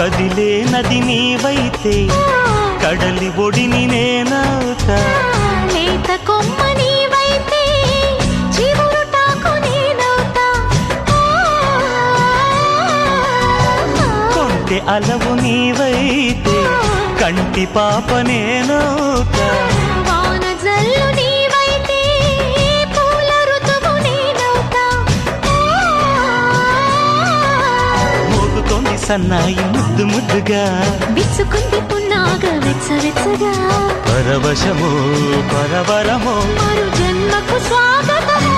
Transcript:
కదిలే నది నీవైతే కడలి ఒడిని నేనవుతా. లేత కొమ్మ నీవైతే చివురుటాకు నేనవుతా. కొంటె అలవు నీవైతే కంటి పాప నేనవుతా. వాన జల్లు నీవైతే పూల ఋతువు నేనవుతా. మోగుతోంది సన్నాయి ముద్దు ముద్దుగా, విచ్చుకుంది పున్నాగ వెచ్చ వెచ్చగా. పరవశమో పరవరమో మరు జన్మకు స్వాగతము.